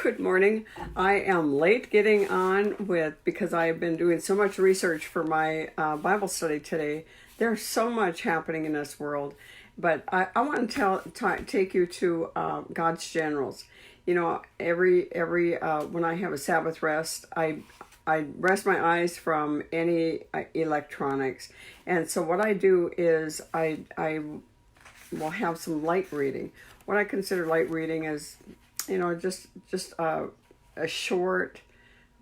Good morning. I am late getting on because I have been doing so much research for my Bible study today. There's so much happening in this world, but I want to take you to God's generals. You know, every when I have a Sabbath rest, I rest my eyes from any electronics, and so what I do is I will have some light reading. What I consider light reading is, just a short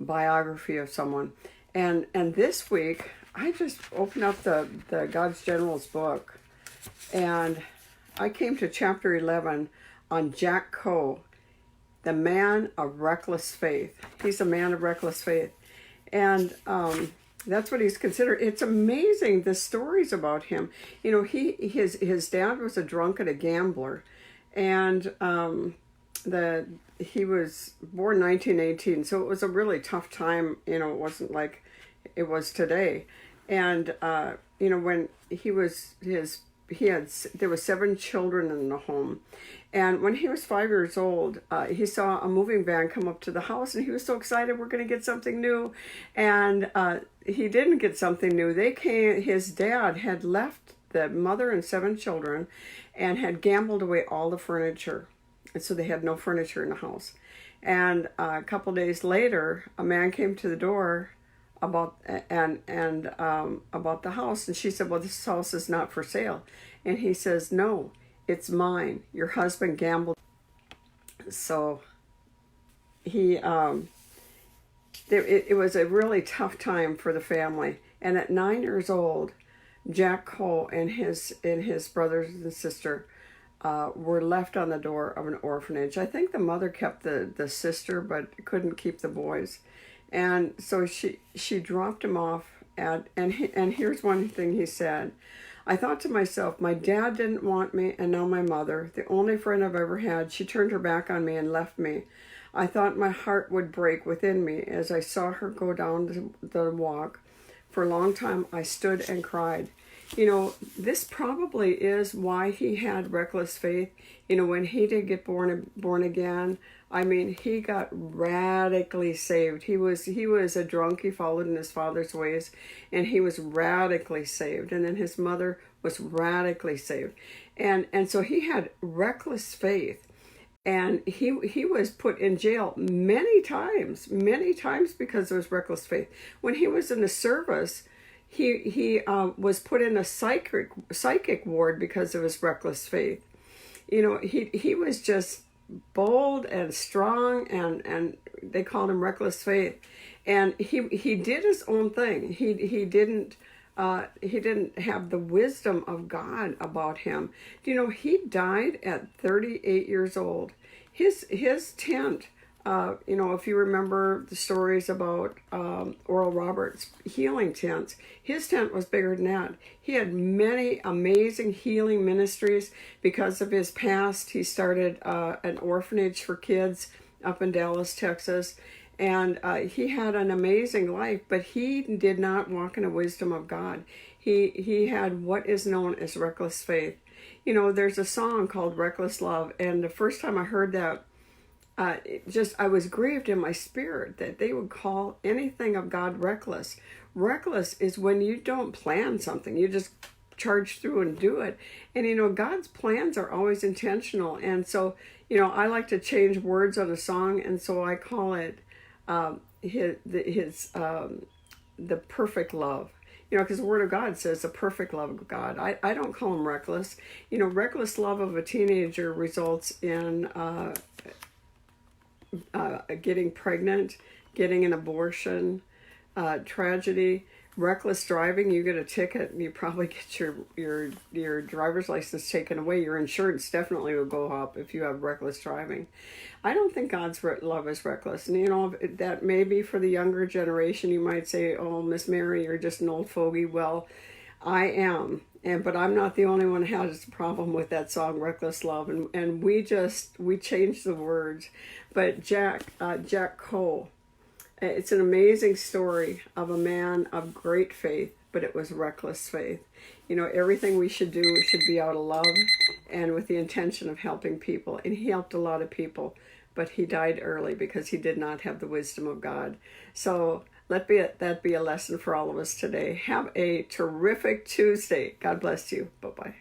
biography of someone. And this week, I just opened up the God's Generals book, and I came to chapter 11 on Jack Coe, the man of reckless faith. He's a man of reckless faith. And that's what he's considered. It's amazing, the stories about him. You know, his dad was a drunk and a gambler, and he was born 1918, so it was a really tough time. You know, it wasn't like it was today. And when there were 7 children in the home, and when he was 5 years old, he saw a moving van come up to the house, and he was so excited, we're going to get something new. And he didn't get something new. His dad had left the mother and 7 children and had gambled away all the furniture. And so they had no furniture in the house. And a couple days later, a man came to the door about the house, and she said, "Well, this house is not for sale." And he says, "No, it's mine. Your husband gambled." So it was a really tough time for the family. And at 9 years old, Jack Coe and his brothers and sister were left on the door of an orphanage. I think the mother kept the sister, but couldn't keep the boys. And so she dropped him off and here's one thing he said: "I thought to myself, my dad didn't want me, and now my mother, the only friend I've ever had, she turned her back on me and left me. I thought my heart would break within me as I saw her go down the walk. For a long time I stood and cried." You know, this probably is why he had reckless faith. You know, when he did get born again, I mean, he got radically saved. He was a drunk. He followed in his father's ways, and he was radically saved. And then his mother was radically saved. And so he had reckless faith. And he was put in jail many times because of his reckless faith. When he was in the service, he was put in a psychic ward because of his reckless faith. You know, he was just bold and strong, and they called him reckless faith. And he did his own thing. He didn't have the wisdom of God about him. You know, he died at 38 years old. His tent, if you remember the stories about Oral Roberts' healing tents, his tent was bigger than that. He had many amazing healing ministries. Because of his past, he started an orphanage for kids up in Dallas, Texas. And he had an amazing life, but he did not walk in the wisdom of God. He had what is known as reckless faith. You know, there's a song called "Reckless Love," and the first time I heard that, I was grieved in my spirit that they would call anything of God reckless. Reckless is when you don't plan something, you just charge through and do it. And you know, God's plans are always intentional. And so, you know, I like to change words on a song, and so I call it the perfect love. You know, because the Word of God says the perfect love of God. I don't call him reckless. You know, reckless love of a teenager results in getting pregnant, getting an abortion, tragedy. Reckless driving, you get a ticket, and you probably get your driver's license taken away. Your insurance definitely will go up if you have reckless driving. I don't think God's love is reckless. And you know, that may be for the younger generation. You might say, "Oh, Miss Mary, you're just an old fogey." Well, I am. But I'm not the only one who has a problem with that song, "Reckless Love." And we changed the words. But Jack Coe, it's an amazing story of a man of great faith, but it was reckless faith. You know, everything we should do should be out of love and with the intention of helping people. And he helped a lot of people. but he died early because he did not have the wisdom of God. So that be a lesson for all of us today. Have a terrific Tuesday. God bless you. Bye-bye.